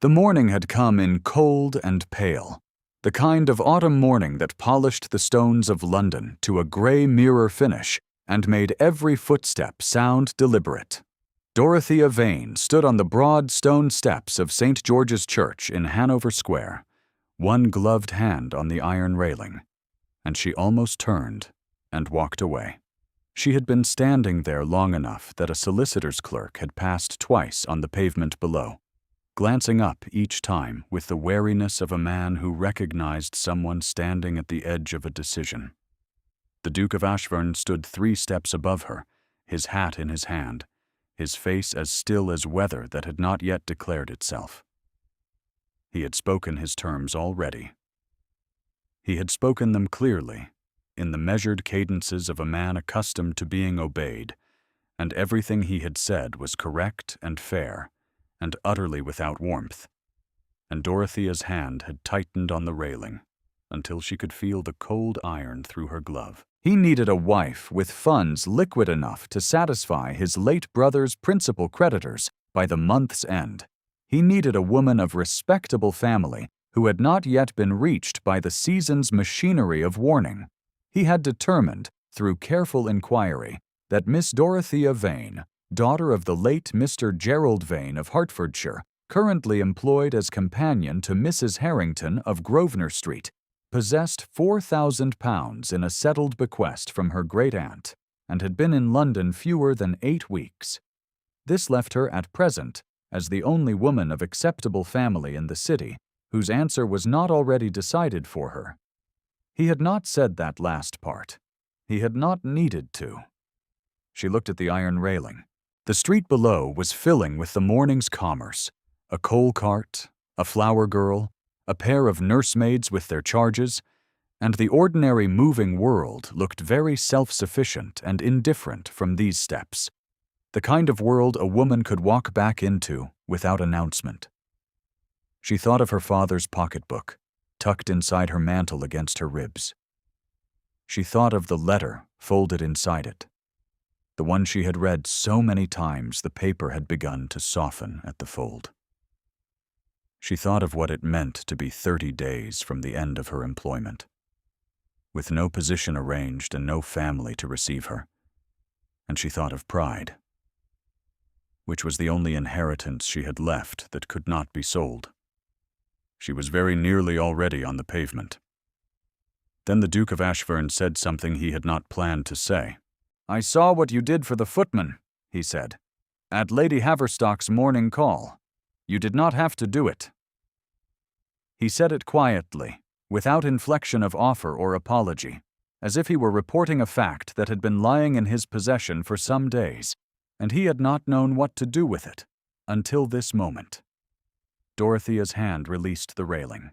The morning had come in cold and pale, the kind of autumn morning that polished the stones of London to a grey mirror finish and made every footstep sound deliberate. Dorothea Vane stood on the broad stone steps of St. George's Church in Hanover Square, one gloved hand on the iron railing, and she almost turned and walked away. She had been standing there long enough that a solicitor's clerk had passed twice on the pavement below, glancing up each time with the wariness of a man who recognized someone standing at the edge of a decision. The Duke of Ashbourne stood 3 steps above her, his hat in his hand, his face as still as weather that had not yet declared itself. He had spoken his terms already. He had spoken them clearly, in the measured cadences of a man accustomed to being obeyed, and everything he had said was correct and fair, and utterly without warmth, and Dorothea's hand had tightened on the railing until she could feel the cold iron through her glove. He needed a wife with funds liquid enough to satisfy his late brother's principal creditors by the month's end. He needed a woman of respectable family who had not yet been reached by the season's machinery of warning. He had determined, through careful inquiry, that Miss Dorothea Vane, daughter of the late Mr. Gerald Vane of Hertfordshire, currently employed as companion to Mrs. Harrington of Grosvenor Street, possessed £4,000 in a settled bequest from her great-aunt, and had been in London fewer than 8 weeks. This left her at present as the only woman of acceptable family in the city whose answer was not already decided for her. He had not said that last part. He had not needed to. She looked at the iron railing. The street below was filling with the morning's commerce: a coal cart, a flower girl, a pair of nursemaids with their charges, and the ordinary moving world looked very self-sufficient and indifferent from these steps, the kind of world a woman could walk back into without announcement. She thought of her father's pocketbook, tucked inside her mantle against her ribs. She thought of the letter folded inside it, the one she had read so many times the paper had begun to soften at the fold. She thought of what it meant to be 30 days from the end of her employment, with no position arranged and no family to receive her, and she thought of pride, which was the only inheritance she had left that could not be sold. She was very nearly already on the pavement. Then the Duke of Ashbourne said something he had not planned to say. "I saw what you did for the footman," he said, "at Lady Haverstock's morning call. You did not have to do it." He said it quietly, without inflection of offer or apology, as if he were reporting a fact that had been lying in his possession for some days, and he had not known what to do with it until this moment. Dorothea's hand released the railing.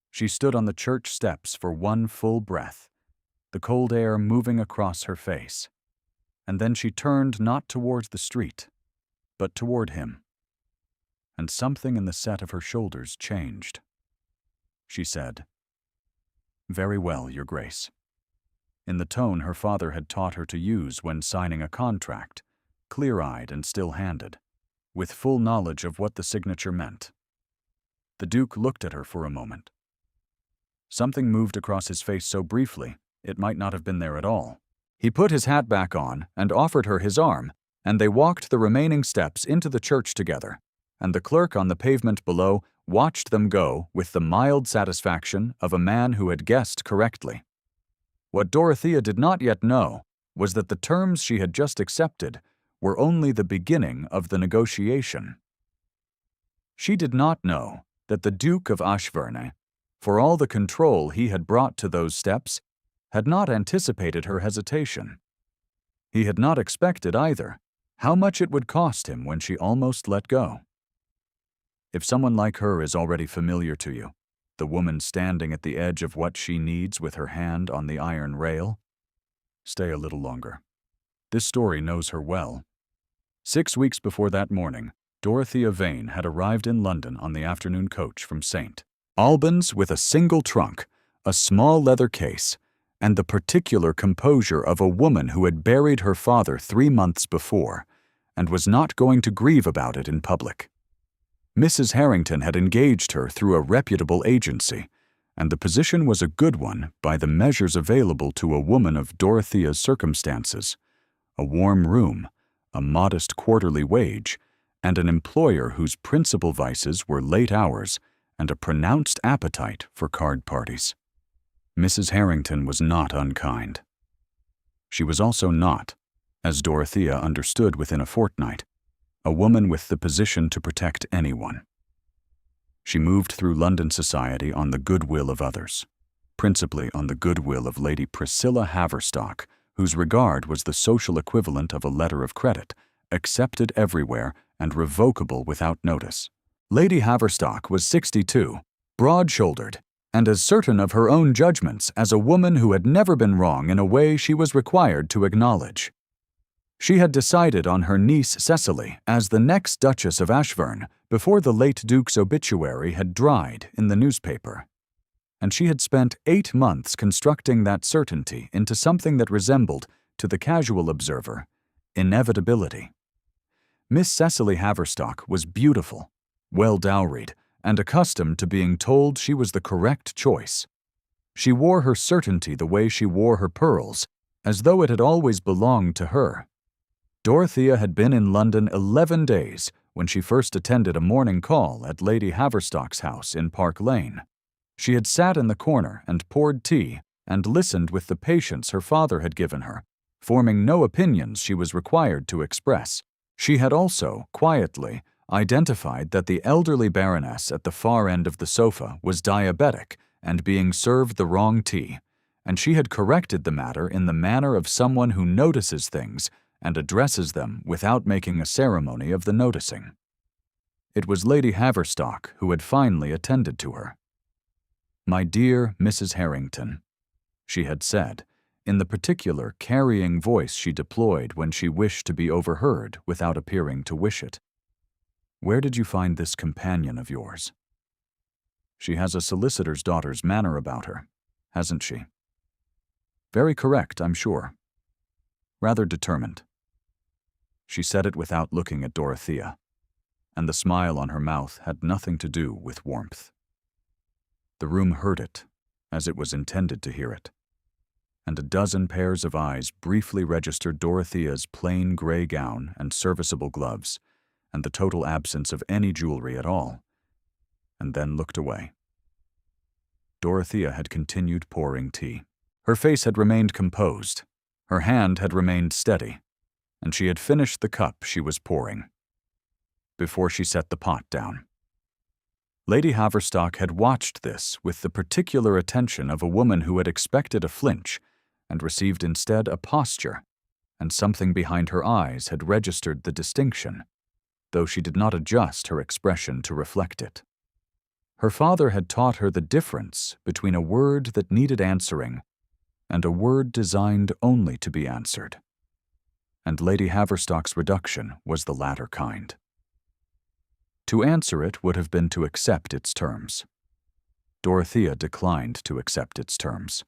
She stood on the church steps for one full breath, the cold air moving across her face, and then she turned not towards the street, but toward him. And something in the set of her shoulders changed. She said, "Very well, Your Grace," in the tone her father had taught her to use when signing a contract, clear-eyed and still-handed, with full knowledge of what the signature meant. The Duke looked at her for a moment. Something moved across his face so briefly, it might not have been there at all. He put his hat back on and offered her his arm, and they walked the remaining steps into the church together, and the clerk on the pavement below watched them go with the mild satisfaction of a man who had guessed correctly. What Dorothea did not yet know was that the terms she had just accepted were only the beginning of the negotiation. She did not know that the Duke of Ashbourne, for all the control he had brought to those steps, had not anticipated her hesitation. He had not expected, either, how much it would cost him when she almost let go. If someone like her is already familiar to you, the woman standing at the edge of what she needs with her hand on the iron rail, stay a little longer. This story knows her well. 6 weeks before that morning, Dorothea Vane had arrived in London on the afternoon coach from St. Albans with a single trunk, a small leather case, and the particular composure of a woman who had buried her father 3 months before, and was not going to grieve about it in public. Mrs. Harrington had engaged her through a reputable agency, and the position was a good one by the measures available to a woman of Dorothea's circumstances: a warm room, a modest quarterly wage, and an employer whose principal vices were late hours and a pronounced appetite for card parties. Mrs. Harrington was not unkind. She was also not, as Dorothea understood within a fortnight, a woman with the position to protect anyone. She moved through London society on the goodwill of others, principally on the goodwill of Lady Priscilla Haverstock, whose regard was the social equivalent of a letter of credit, accepted everywhere and revocable without notice. Lady Haverstock was 62, broad-shouldered, and as certain of her own judgments as a woman who had never been wrong in a way she was required to acknowledge. She had decided on her niece Cecily as the next Duchess of Ashburn before the late Duke's obituary had dried in the newspaper, and she had spent 8 months constructing that certainty into something that resembled, to the casual observer, inevitability. Miss Cecily Haverstock was beautiful, well-dowried, and accustomed to being told she was the correct choice. She wore her certainty the way she wore her pearls, as though it had always belonged to her. Dorothea had been in London 11 days when she first attended a morning call at Lady Haverstock's house in Park Lane. She had sat in the corner and poured tea and listened with the patience her father had given her, forming no opinions she was required to express. She had also, quietly, identified that the elderly Baroness at the far end of the sofa was diabetic and being served the wrong tea, and she had corrected the matter in the manner of someone who notices things and addresses them without making a ceremony of the noticing. It was Lady Haverstock who had finally attended to her. "My dear Mrs. Harrington," she had said, in the particular carrying voice she deployed when she wished to be overheard without appearing to wish it. "Where did you find this companion of yours? She has a solicitor's daughter's manner about her, hasn't she? Very correct, I'm sure. Rather determined." She said it without looking at Dorothea, and the smile on her mouth had nothing to do with warmth. The room heard it, as it was intended to hear it, and a dozen pairs of eyes briefly registered Dorothea's plain gray gown and serviceable gloves, and the total absence of any jewelry at all, and then looked away. Dorothea had continued pouring tea. Her face had remained composed, her hand had remained steady, and she had finished the cup she was pouring before she set the pot down. Lady Haverstock had watched this with the particular attention of a woman who had expected a flinch and received instead a posture, and something behind her eyes had registered the distinction, though she did not adjust her expression to reflect it. Her father had taught her the difference between a word that needed answering and a word designed only to be answered, and Lady Haverstock's reduction was the latter kind. To answer it would have been to accept its terms. Dorothea declined to accept its terms.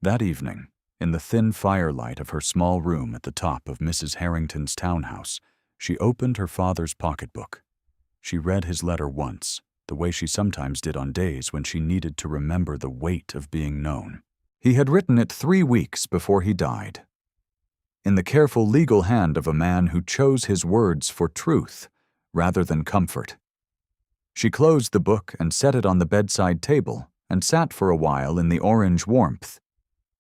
That evening, in the thin firelight of her small room at the top of Mrs. Harrington's townhouse, she opened her father's pocketbook. She read his letter once, the way she sometimes did on days when she needed to remember the weight of being known. He had written it 3 weeks before he died, in the careful legal hand of a man who chose his words for truth rather than comfort. She closed the book and set it on the bedside table and sat for a while in the orange warmth,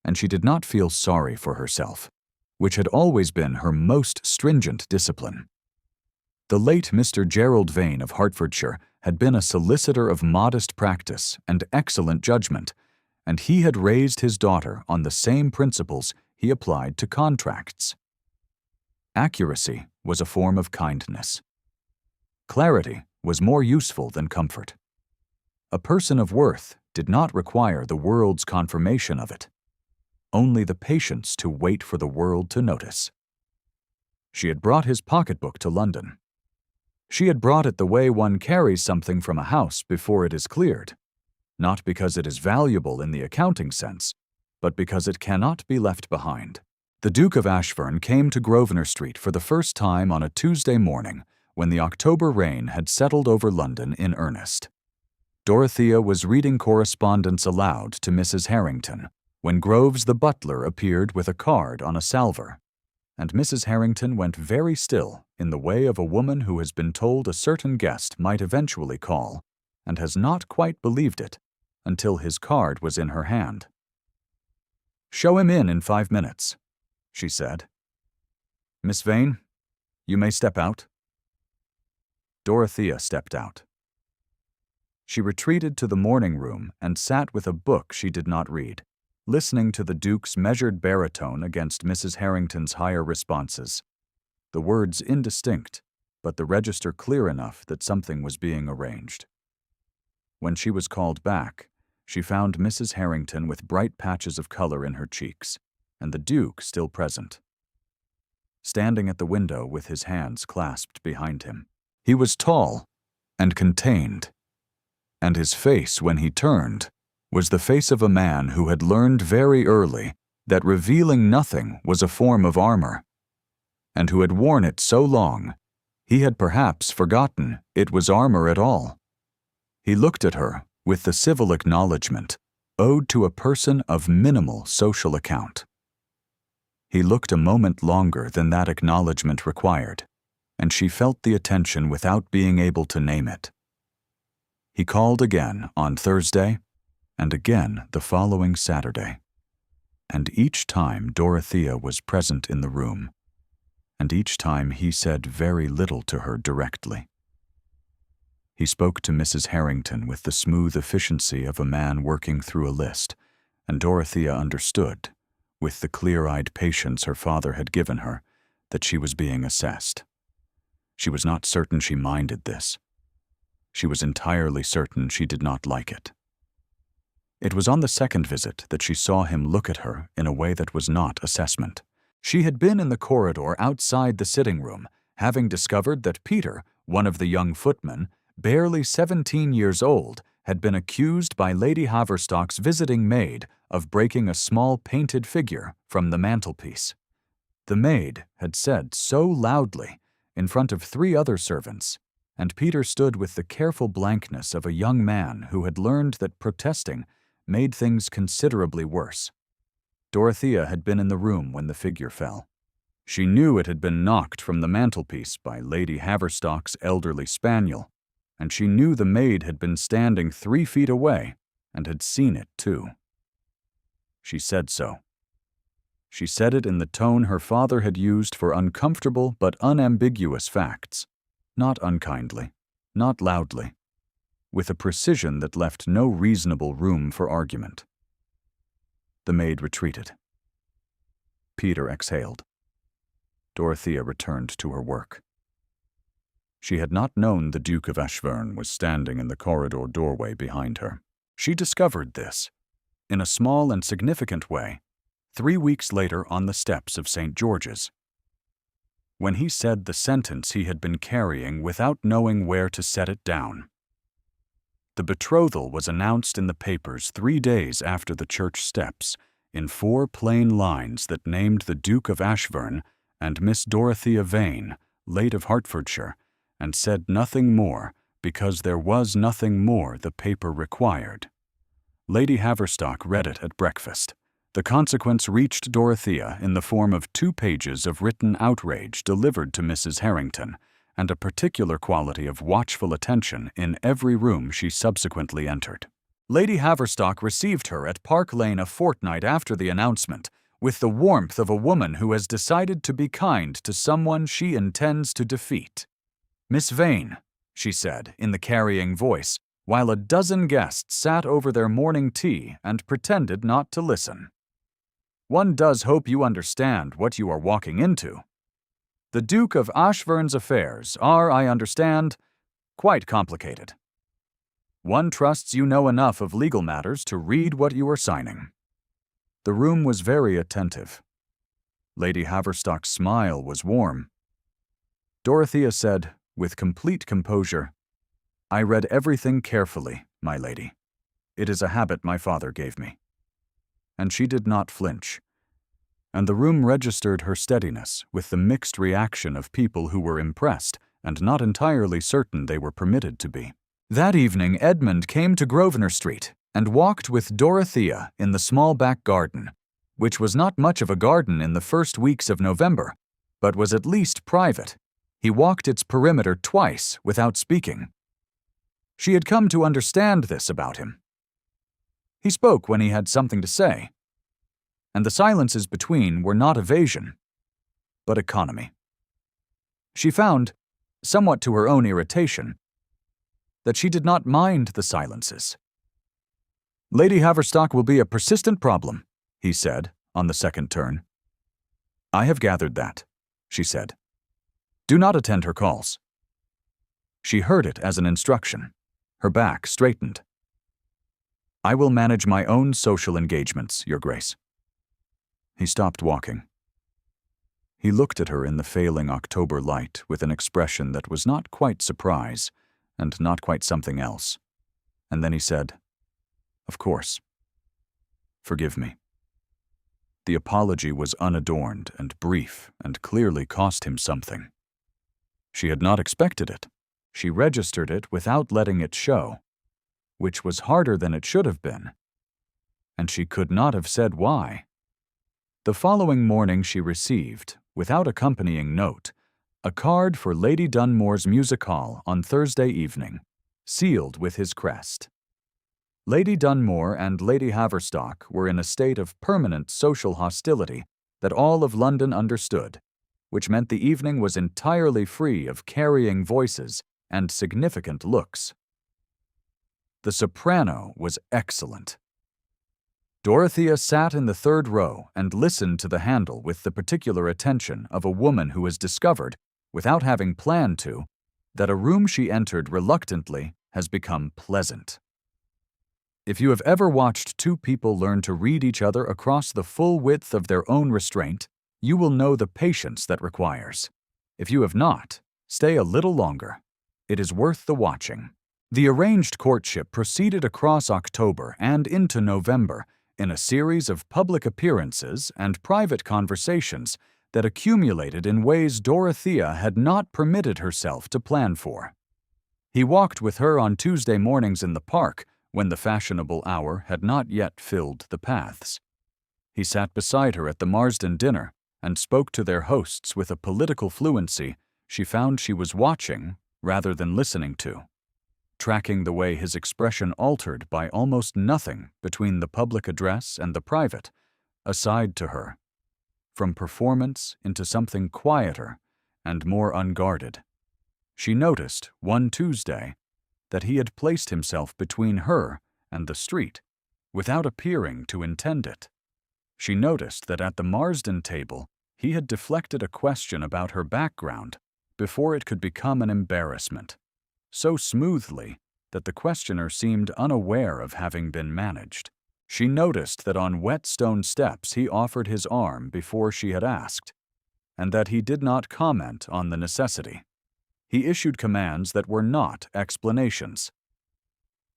and she did not feel sorry for herself, which had always been her most stringent discipline. The late Mr. Gerald Vane of Hertfordshire had been a solicitor of modest practice and excellent judgment, and he had raised his daughter on the same principles he applied to contracts. Accuracy was a form of kindness. Clarity was more useful than comfort. A person of worth did not require the world's confirmation of it, only the patience to wait for the world to notice. She had brought his pocketbook to London. She had brought it the way one carries something from a house before it is cleared, not because it is valuable in the accounting sense, but because it cannot be left behind. The Duke of Ashburn came to Grosvenor Street for the first time on a Tuesday morning when the October rain had settled over London in earnest. Dorothea was reading correspondence aloud to Mrs. Harrington when Groves the butler appeared with a card on a salver, and Mrs. Harrington went very still in the way of a woman who has been told a certain guest might eventually call and has not quite believed it until his card was in her hand. "Show him in 5 minutes," she said. "Miss Vane, you may step out." Dorothea stepped out. She retreated to the morning room and sat with a book she did not read, listening to the Duke's measured baritone against Mrs. Harrington's higher responses, the words indistinct, but the register clear enough that something was being arranged. When she was called back, she found Mrs. Harrington with bright patches of color in her cheeks, and the Duke still present. Standing at the window with his hands clasped behind him, he was tall and contained, and his face, when he turned, was the face of a man who had learned very early that revealing nothing was a form of armor, and who had worn it so long he had perhaps forgotten it was armor at all. He looked at her with the civil acknowledgment owed to a person of minimal social account. He looked a moment longer than that acknowledgment required, and she felt the attention without being able to name it. He called again on Thursday, and again the following Saturday, and each time Dorothea was present in the room, and each time he said very little to her directly. He spoke to Mrs. Harrington with the smooth efficiency of a man working through a list, and Dorothea understood, with the clear-eyed patience her father had given her, that she was being assessed. She was not certain she minded this. She was entirely certain she did not like it. It was on the second visit that she saw him look at her in a way that was not assessment. She had been in the corridor outside the sitting room, having discovered that Peter, one of the young footmen, barely 17 years old, had been accused by Lady Haverstock's visiting maid of breaking a small painted figure from the mantelpiece. The maid had said so loudly, in front of 3 other servants, and Peter stood with the careful blankness of a young man who had learned that protesting made things considerably worse. Dorothea had been in the room when the figure fell. She knew it had been knocked from the mantelpiece by Lady Haverstock's elderly spaniel, and she knew the maid had been standing 3 feet away and had seen it too. She said so. She said it in the tone her father had used for uncomfortable but unambiguous facts, not unkindly, not loudly, with a precision that left no reasonable room for argument. The maid retreated. Peter exhaled. Dorothea returned to her work. She had not known the Duke of Ashburn was standing in the corridor doorway behind her. She discovered this, in a small and significant way, 3 weeks later on the steps of St. George's, when he said the sentence he had been carrying without knowing where to set it down. The betrothal was announced in the papers 3 days after the church steps, in 4 plain lines that named the Duke of Ashburn and Miss Dorothea Vane, late of Hertfordshire, and said nothing more because there was nothing more the paper required. Lady Haverstock read it at breakfast. The consequence reached Dorothea in the form of 2 pages of written outrage delivered to Mrs. Harrington, and a particular quality of watchful attention in every room she subsequently entered. Lady Haverstock received her at Park Lane a fortnight after the announcement, with the warmth of a woman who has decided to be kind to someone she intends to defeat. "Miss Vane," she said, in the carrying voice, while a dozen guests sat over their morning tea and pretended not to listen. "One does hope you understand what you are walking into. The Duke of Ashburn's affairs are, I understand, quite complicated. One trusts you know enough of legal matters to read what you are signing." The room was very attentive. Lady Haverstock's smile was warm. Dorothea said, with complete composure, "I read everything carefully, my lady. It is a habit my father gave me." And she did not flinch, and the room registered her steadiness with the mixed reaction of people who were impressed and not entirely certain they were permitted to be. That evening, Edmund came to Grosvenor Street and walked with Dorothea in the small back garden, which was not much of a garden in the first weeks of November, but was at least private. He walked its perimeter twice without speaking. She had come to understand this about him. He spoke when he had something to say, and the silences between were not evasion, but economy. She found, somewhat to her own irritation, that she did not mind the silences. "Lady Haverstock will be a persistent problem," he said on the second turn. "I have gathered that," she said. "Do not attend her calls." She heard it as an instruction. Her back straightened. "I will manage my own social engagements, Your Grace." He stopped walking. He looked at her in the failing October light with an expression that was not quite surprise and not quite something else. And then he said, "Of course. Forgive me." The apology was unadorned and brief and clearly cost him something. She had not expected it. She registered it without letting it show, which was harder than it should have been, and she could not have said why. The following morning she received, without accompanying note, a card for Lady Dunmore's music hall on Thursday evening, sealed with his crest. Lady Dunmore and Lady Haverstock were in a state of permanent social hostility that all of London understood, which meant the evening was entirely free of carrying voices and significant looks. The soprano was excellent. Dorothea sat in the third row and listened to the handle with the particular attention of a woman who has discovered, without having planned to, that a room she entered reluctantly has become pleasant. If you have ever watched two people learn to read each other across the full width of their own restraint, you will know the patience that requires. If you have not, stay a little longer. It is worth the watching. The arranged courtship proceeded across October and into November in a series of public appearances and private conversations that accumulated in ways Dorothea had not permitted herself to plan for. He walked with her on Tuesday mornings in the park when the fashionable hour had not yet filled the paths. He sat beside her at the Marsden dinner and spoke to their hosts with a political fluency she found she was watching rather than listening to, tracking the way his expression altered by almost nothing between the public address and the private, aside to her, from performance into something quieter and more unguarded. She noticed, one Tuesday, that he had placed himself between her and the street, without appearing to intend it. She noticed that at the Marsden table he had deflected a question about her background before it could become an embarrassment, so smoothly that the questioner seemed unaware of having been managed. She noticed that on wet stone steps he offered his arm before she had asked, and that he did not comment on the necessity. He issued commands that were not explanations.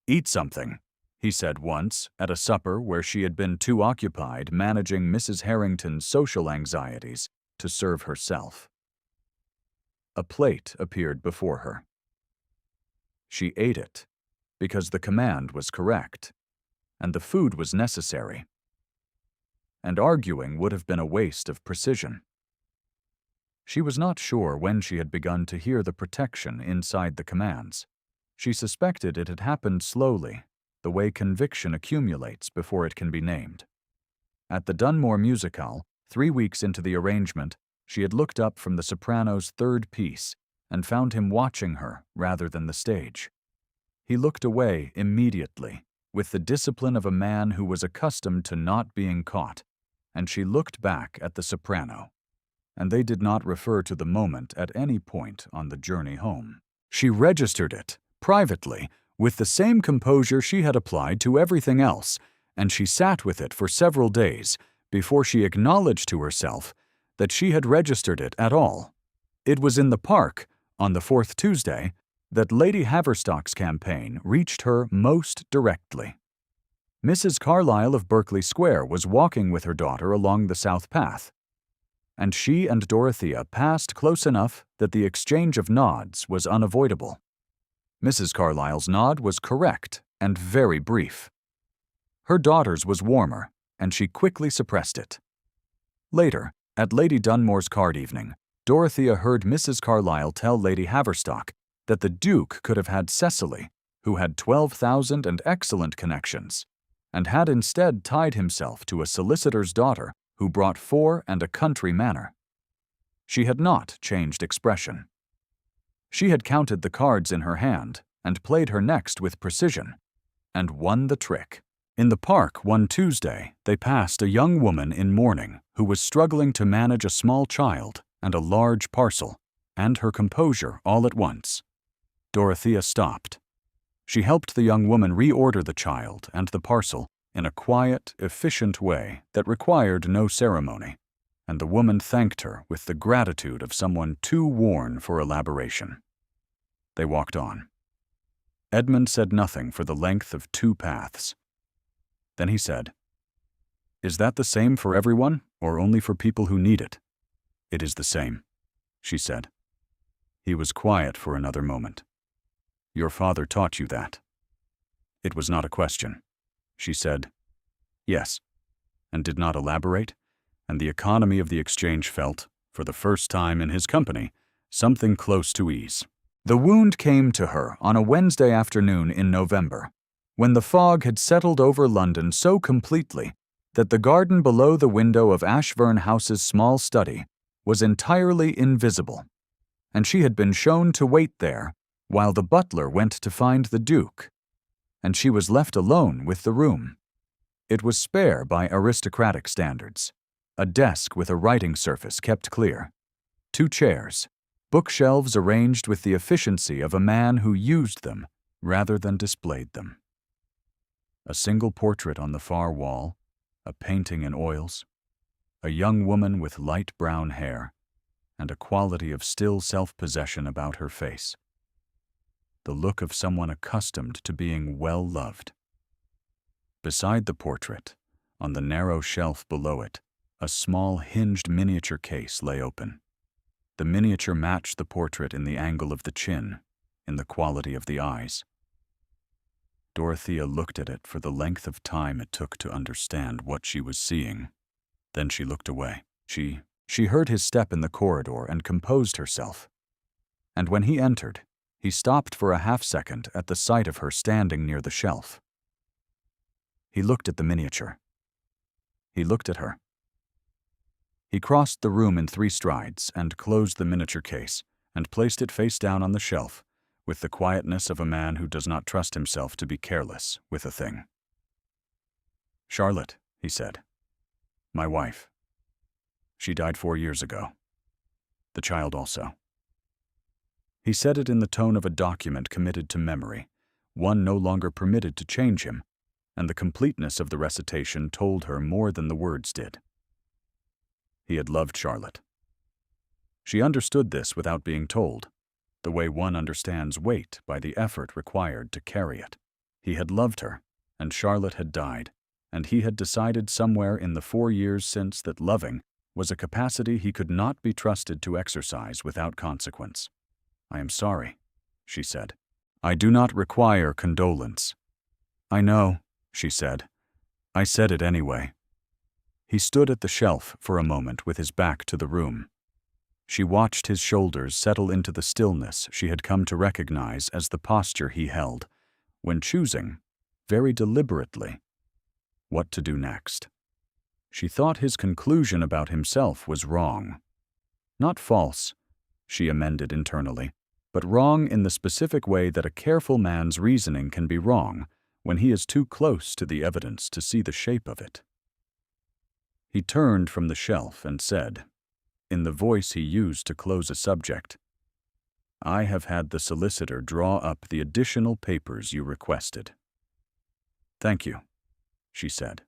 "Eat something," he said once at a supper where she had been too occupied managing Mrs. Harrington's social anxieties to serve herself. A plate appeared before her. She ate it because the command was correct, and the food was necessary, and arguing would have been a waste of precision. She was not sure when she had begun to hear the protection inside the commands. She suspected it had happened slowly, the way conviction accumulates before it can be named. At the Dunmore Music Hall, 3 weeks into the arrangement, she had looked up from the soprano's third piece and found him watching her rather than the stage. He looked away immediately, with the discipline of a man who was accustomed to not being caught, and she looked back at the soprano, and they did not refer to the moment at any point on the journey home. She registered it, privately, with the same composure she had applied to everything else, and she sat with it for several days before she acknowledged to herself that she had registered it at all. It was in the park, on the fourth Tuesday, that Lady Haverstock's campaign reached her most directly. Mrs. Carlyle of Berkeley Square was walking with her daughter along the South Path. and she and Dorothea passed close enough that the exchange of nods was unavoidable. Mrs. Carlyle's nod was correct and very brief. Her daughter's was warmer, and she quickly suppressed it. Later, at Lady Dunmore's card evening, Dorothea heard Mrs. Carlyle tell Lady Haverstock that the Duke could have had Cecily, who had 12,000 and excellent connections, and had instead tied himself to a solicitor's daughter who brought 4 and a country manor. She had not changed expression. She had counted the cards in her hand and played her next with precision, and won the trick. In the park one Tuesday, they passed a young woman in mourning who was struggling to manage a small child and a large parcel, and her composure all at once. Dorothea stopped. She helped the young woman reorder the child and the parcel in a quiet, efficient way that required no ceremony, and the woman thanked her with the gratitude of someone too worn for elaboration. They walked on. Edmund said nothing for the length of 2 paths. Then he said, "Is that the same for everyone, or only for people who need it?" "It is the same," she said. He was quiet for another moment. "Your father taught you that?" It was not a question. She said, "Yes," and did not elaborate, and the economy of the exchange felt, for the first time in his company, something close to ease. The wound came to her on a Wednesday afternoon in November, when the fog had settled over London so completely that the garden below the window of Ashburn House's small study was entirely invisible, and she had been shown to wait there while the butler went to find the Duke, and she was left alone with the room. It was spare by aristocratic standards. A desk with a writing surface kept clear. 2 chairs, bookshelves arranged with the efficiency of a man who used them rather than displayed them. A single portrait on the far wall, a painting in oils, a young woman with light brown hair, and a quality of still self-possession about her face. The look of someone accustomed to being well loved. Beside the portrait, on the narrow shelf below it, a small hinged miniature case lay open. The miniature matched the portrait in the angle of the chin, in the quality of the eyes. Dorothea looked at it for the length of time it took to understand what she was seeing. Then she looked away. She heard his step in the corridor and composed herself. And when he entered, he stopped for a half-second at the sight of her standing near the shelf. He looked at the miniature. He looked at her. He crossed the room in 3 strides and closed the miniature case and placed it face down on the shelf, with the quietness of a man who does not trust himself to be careless with a thing. "Charlotte," he said. "My wife. She died 4 years ago. The child also." He said it in the tone of a document committed to memory, one no longer permitted to change him, and the completeness of the recitation told her more than the words did. He had loved Charlotte. She understood this without being told, the way one understands weight by the effort required to carry it. He had loved her, and Charlotte had died, and he had decided somewhere in the 4 years since that loving was a capacity he could not be trusted to exercise without consequence. "I am sorry," she said. "I do not require condolence." "I know," she said. "I said it anyway." He stood at the shelf for a moment with his back to the room. She watched his shoulders settle into the stillness she had come to recognize as the posture he held, when choosing, very deliberately, what to do next. She thought his conclusion about himself was wrong. Not false, she amended internally, but wrong in the specific way that a careful man's reasoning can be wrong when he is too close to the evidence to see the shape of it. He turned from the shelf and said, in the voice he used to close a subject, "I have had the solicitor draw up the additional papers you requested." "Thank you," she said.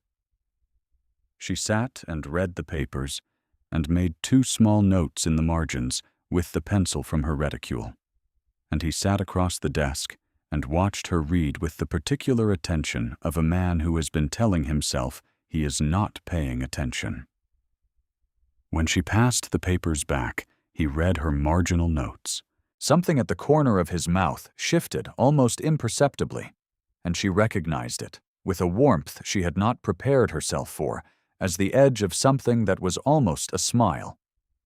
She sat and read the papers and made 2 small notes in the margins with the pencil from her reticule, and he sat across the desk and watched her read with the particular attention of a man who has been telling himself he is not paying attention. When she passed the papers back, he read her marginal notes. Something at the corner of his mouth shifted almost imperceptibly, and she recognized it, with a warmth she had not prepared herself for, as the edge of something that was almost a smile.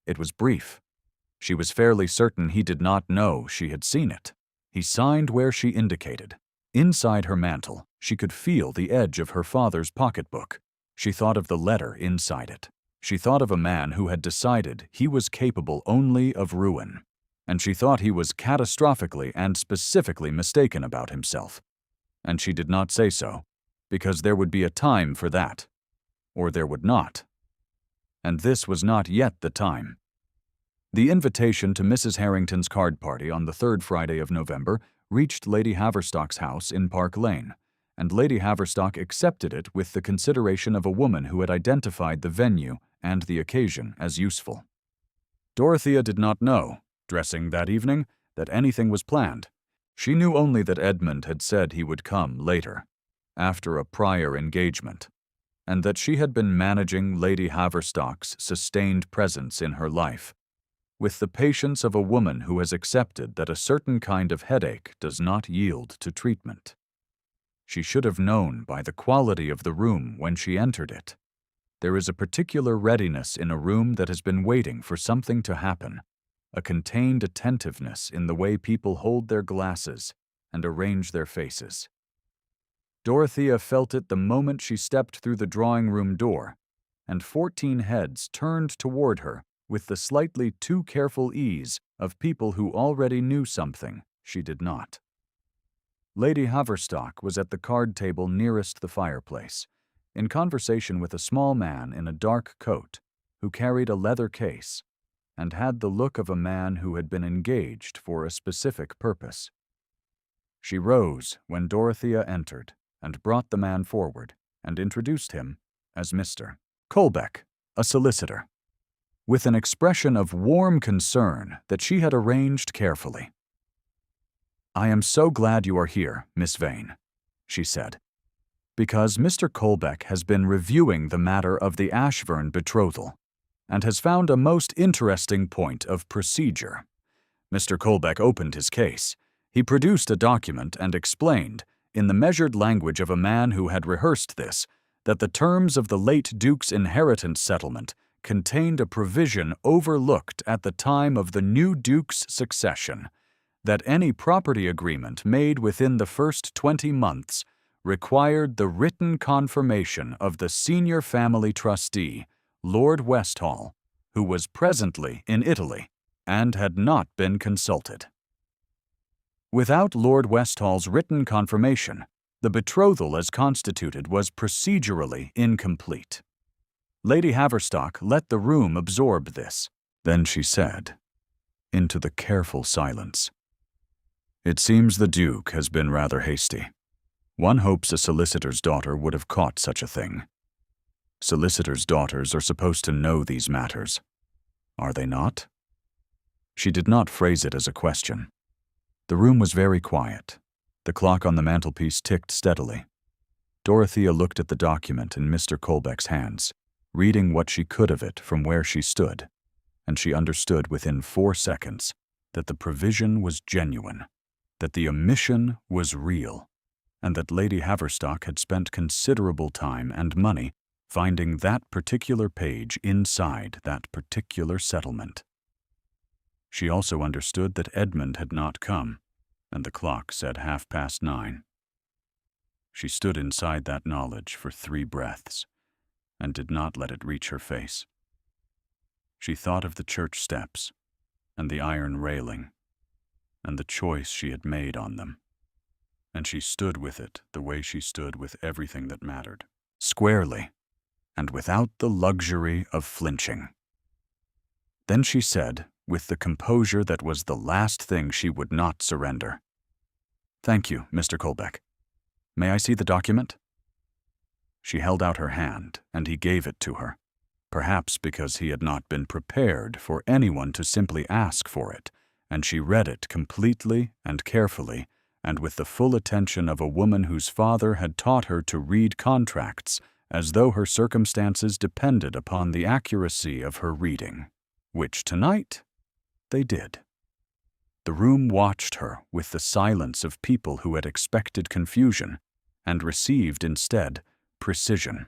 It was brief. She was fairly certain he did not know she had seen it. He signed where she indicated. Inside her mantle, she could feel the edge of her father's pocketbook. She thought of the letter inside it. She thought of a man who had decided he was capable only of ruin. And she thought he was catastrophically and specifically mistaken about himself. And she did not say so, because there would be a time for that. Or there would not. And this was not yet the time. The invitation to Mrs. Harrington's card party on the third Friday of November reached Lady Haverstock's house in Park Lane, and Lady Haverstock accepted it with the consideration of a woman who had identified the venue and the occasion as useful. Dorothea did not know, dressing that evening, that anything was planned. She knew only that Edmund had said he would come later, after a prior engagement, and that she had been managing Lady Haverstock's sustained presence in her life, with the patience of a woman who has accepted that a certain kind of headache does not yield to treatment. She should have known by the quality of the room when she entered it. There is a particular readiness in a room that has been waiting for something to happen, a contained attentiveness in the way people hold their glasses and arrange their faces. Dorothea felt it the moment she stepped through the drawing-room door, and 14 heads turned toward her with the slightly too careful ease of people who already knew something she did not. Lady Haverstock was at the card table nearest the fireplace, in conversation with a small man in a dark coat who carried a leather case and had the look of a man who had been engaged for a specific purpose. She rose when Dorothea entered and brought the man forward and introduced him as Mr. Colbeck, a solicitor, with an expression of warm concern that she had arranged carefully. "I am so glad you are here, Miss Vane," she said, "because Mr. Colbeck has been reviewing the matter of the Ashburn betrothal and has found a most interesting point of procedure." Mr. Colbeck opened his case. He produced a document and explained, in the measured language of a man who had rehearsed this, that the terms of the late Duke's inheritance settlement contained a provision overlooked at the time of the new Duke's succession, that any property agreement made within the first 20 months required the written confirmation of the senior family trustee, Lord Westhall, who was presently in Italy and had not been consulted. Without Lord Westhall's written confirmation, the betrothal as constituted was procedurally incomplete. Lady Haverstock let the room absorb this. Then she said, into the careful silence, "It seems the Duke has been rather hasty. One hopes a solicitor's daughter would have caught such a thing. Solicitors' daughters are supposed to know these matters, are they not?" She did not phrase it as a question. The room was very quiet. The clock on the mantelpiece ticked steadily. Dorothea looked at the document in Mr. Colbeck's hands, reading what she could of it from where she stood, and she understood within 4 seconds that the provision was genuine, that the omission was real, and that Lady Haverstock had spent considerable time and money finding that particular page inside that particular settlement. She also understood that Edmund had not come, and the clock said 9:30. She stood inside that knowledge for 3 breaths, and did not let it reach her face. She thought of the church steps, and the iron railing, and the choice she had made on them, and she stood with it the way she stood with everything that mattered, squarely, and without the luxury of flinching. Then she said, with the composure that was the last thing she would not surrender, "Thank you, Mr. Colbeck. May I see the document?" She held out her hand, and he gave it to her, perhaps because he had not been prepared for anyone to simply ask for it, and she read it completely and carefully, and with the full attention of a woman whose father had taught her to read contracts as though her circumstances depended upon the accuracy of her reading, which tonight they did. The room watched her with the silence of people who had expected confusion and received instead precision.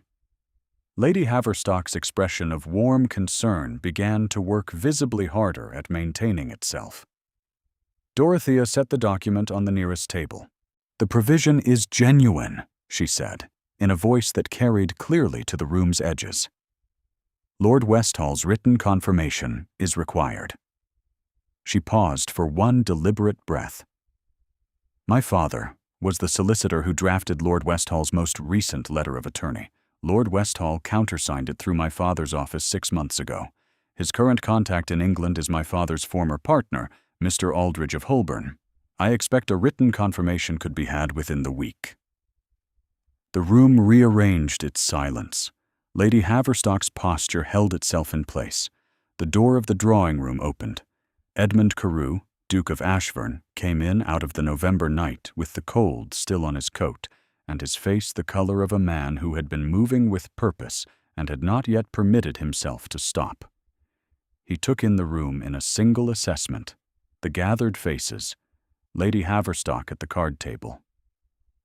Lady Haverstock's expression of warm concern began to work visibly harder at maintaining itself. Dorothea set the document on the nearest table. "The provision is genuine," she said, in a voice that carried clearly to the room's edges. "Lord Westhall's written confirmation is required." She paused for one deliberate breath. "My father was the solicitor who drafted Lord Westhall's most recent letter of attorney. Lord Westhall countersigned it through my father's office 6 months ago. His current contact in England is my father's former partner, Mr. Aldridge of Holborn. I expect a written confirmation could be had within the week." The room rearranged its silence. Lady Haverstock's posture held itself in place. The door of the drawing room opened. Edmund Carew, Duke of Ashbourne, came in out of the November night with the cold still on his coat, and his face the color of a man who had been moving with purpose and had not yet permitted himself to stop. He took in the room in a single assessment, the gathered faces, Lady Haverstock at the card table,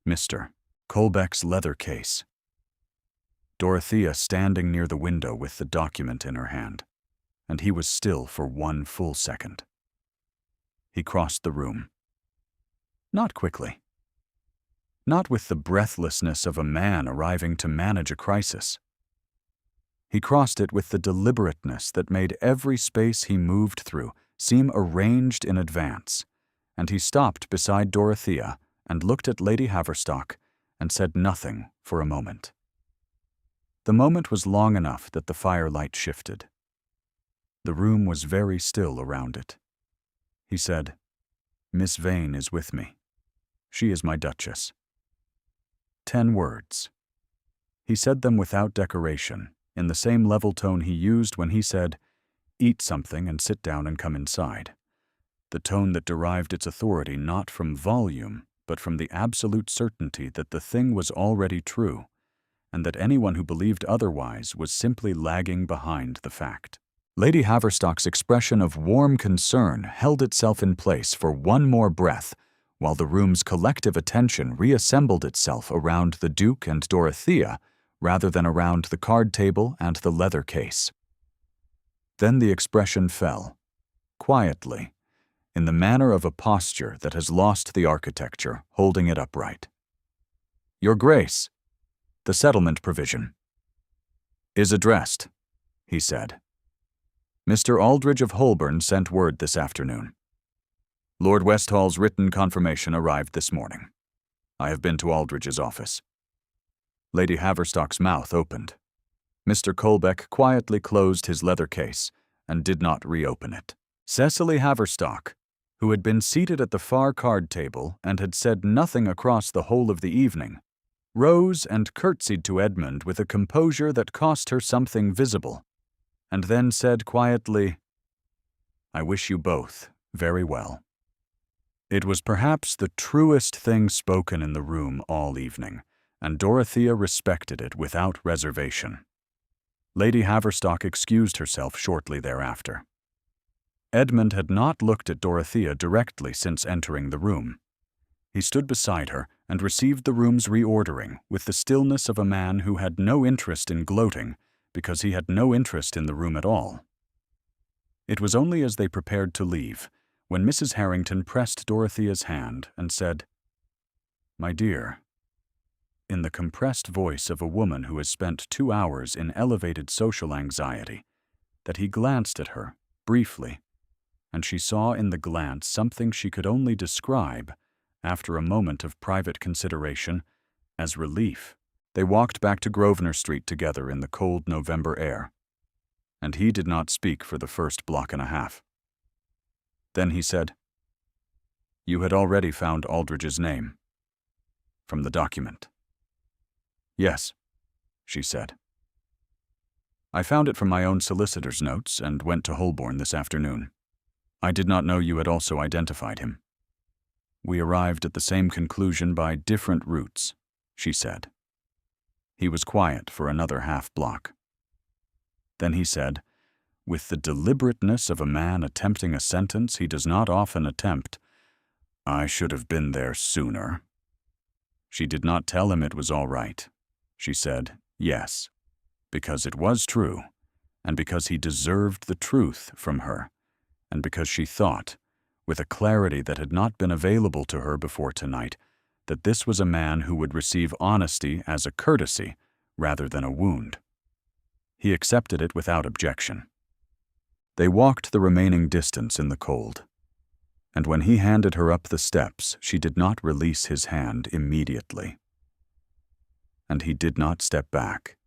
Mr. Colbeck's leather case, Dorothea standing near the window with the document in her hand, and he was still for one full second. He crossed the room. Not quickly. Not with the breathlessness of a man arriving to manage a crisis. He crossed it with the deliberateness that made every space he moved through seem arranged in advance, and he stopped beside Dorothea and looked at Lady Haverstock and said nothing for a moment. The moment was long enough that the firelight shifted. The room was very still around it. He said, "Miss Vane is with me. She is my Duchess." 10 words. He said them without decoration, in the same level tone he used when he said, "Eat something and sit down and come inside," the tone that derived its authority not from volume, but from the absolute certainty that the thing was already true, and that anyone who believed otherwise was simply lagging behind the fact. Lady Haverstock's expression of warm concern held itself in place for one more breath, while the room's collective attention reassembled itself around the Duke and Dorothea rather than around the card table and the leather case. Then the expression fell, quietly, in the manner of a posture that has lost the architecture, holding it upright. "Your Grace, the settlement provision is addressed," he said. "Mr. Aldridge of Holborn sent word this afternoon. Lord Westhall's written confirmation arrived this morning. I have been to Aldridge's office." Lady Haverstock's mouth opened. Mr. Colbeck quietly closed his leather case and did not reopen it. Cecily Haverstock, who had been seated at the far card table and had said nothing across the whole of the evening, rose and curtsied to Edmund with a composure that cost her something visible, and then said quietly, "I wish you both very well." It was perhaps the truest thing spoken in the room all evening, and Dorothea respected it without reservation. Lady Haverstock excused herself shortly thereafter. Edmund had not looked at Dorothea directly since entering the room. He stood beside her and received the room's reordering with the stillness of a man who had no interest in gloating because he had no interest in the room at all. It was only as they prepared to leave, when Mrs. Harrington pressed Dorothea's hand and said, "My dear," in the compressed voice of a woman who has spent 2 hours in elevated social anxiety, that he glanced at her, briefly, and she saw in the glance something she could only describe, after a moment of private consideration, as relief. They walked back to Grosvenor Street together in the cold November air, and he did not speak for the first block and a half. Then he said, "You had already found Aldridge's name from the document." "Yes," she said. "I found it from my own solicitor's notes and went to Holborn this afternoon. I did not know you had also identified him. We arrived at the same conclusion by different routes," she said. He was quiet for another half-block. Then he said, with the deliberateness of a man attempting a sentence he does not often attempt, "I should have been there sooner." She did not tell him it was all right. She said, yes, because it was true, and because he deserved the truth from her, and because she thought, with a clarity that had not been available to her before tonight, that this was a man who would receive honesty as a courtesy rather than a wound. He accepted it without objection. They walked the remaining distance in the cold, and when he handed her up the steps, she did not release his hand immediately. And he did not step back.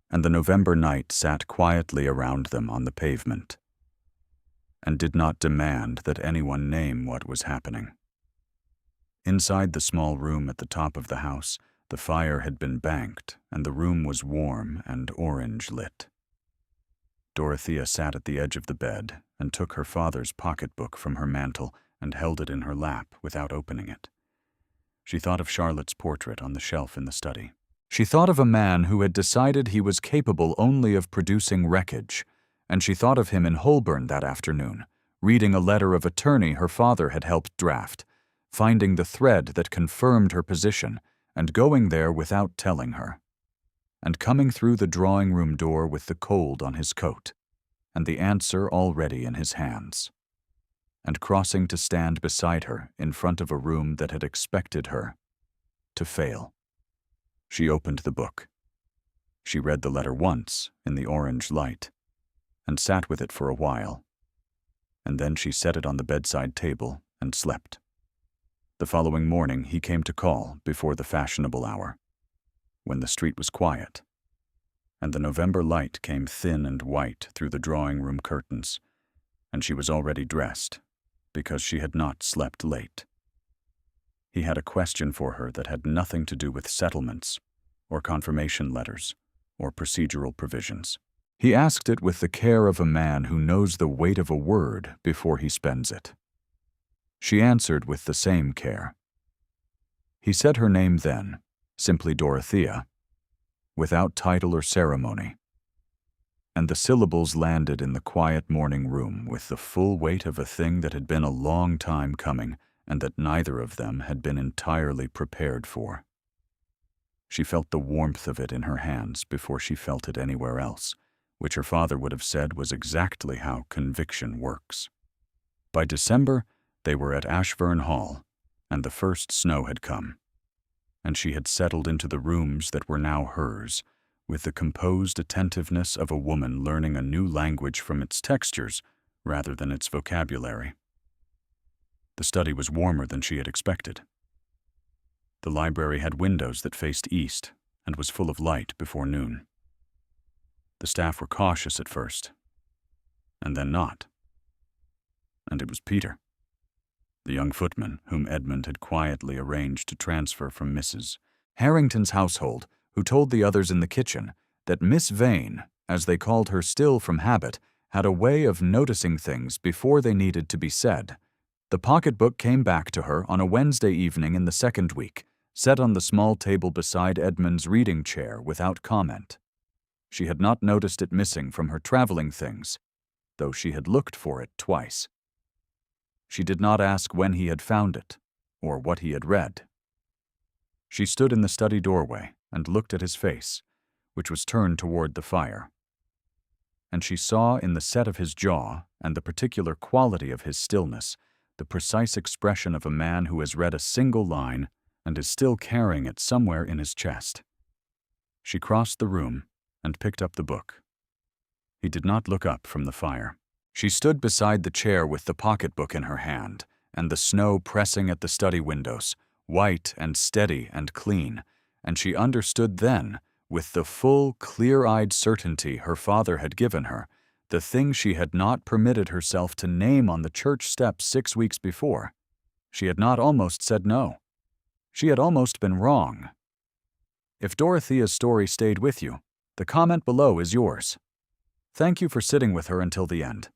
And the November night sat quietly around them on the pavement, and did not demand that anyone name what was happening. Inside the small room at the top of the house, the fire had been banked, and the room was warm and orange-lit. Dorothea sat at the edge of the bed and took her father's pocketbook from her mantle and held it in her lap without opening it. She thought of Charlotte's portrait on the shelf in the study. She thought of a man who had decided he was capable only of producing wreckage, and she thought of him in Holborn that afternoon, reading a letter of attorney her father had helped draft, finding the thread that confirmed her position, and going there without telling her, and coming through the drawing-room door with the cold on his coat, and the answer already in his hands, and crossing to stand beside her in front of a room that had expected her to fail. She opened the book. She read the letter once in the orange light, and sat with it for a while, and then she set it on the bedside table and slept. The following morning he came to call before the fashionable hour, when the street was quiet, and the November light came thin and white through the drawing-room curtains, and she was already dressed, because she had not slept late. He had a question for her that had nothing to do with settlements, or confirmation letters, or procedural provisions. He asked it with the care of a man who knows the weight of a word before he spends it. She answered with the same care. He said her name then, simply Dorothea, without title or ceremony, and the syllables landed in the quiet morning room with the full weight of a thing that had been a long time coming and that neither of them had been entirely prepared for. She felt the warmth of it in her hands before she felt it anywhere else, which her father would have said was exactly how conviction works. By December, they were at Ashburn Hall, and the first snow had come, and she had settled into the rooms that were now hers, with the composed attentiveness of a woman learning a new language from its textures rather than its vocabulary. The study was warmer than she had expected. The library had windows that faced east and was full of light before noon. The staff were cautious at first, and then not. And it was Peter, the young footman whom Edmund had quietly arranged to transfer from Mrs. Harrington's household, who told the others in the kitchen that Miss Vane, as they called her still from habit, had a way of noticing things before they needed to be said. The pocketbook came back to her on a Wednesday evening in the second week, set on the small table beside Edmund's reading chair without comment. She had not noticed it missing from her traveling things, though she had looked for it twice. She did not ask when he had found it, or what he had read. She stood in the study doorway and looked at his face, which was turned toward the fire. And she saw in the set of his jaw and the particular quality of his stillness the precise expression of a man who has read a single line and is still carrying it somewhere in his chest. She crossed the room and picked up the book. He did not look up from the fire. She stood beside the chair with the pocketbook in her hand, and the snow pressing at the study windows, white and steady and clean, and she understood then, with the full, clear-eyed certainty her father had given her, the thing she had not permitted herself to name on the church steps 6 weeks before. She had not almost said no. She had almost been wrong. If Dorothea's story stayed with you, the comment below is yours. Thank you for sitting with her until the end.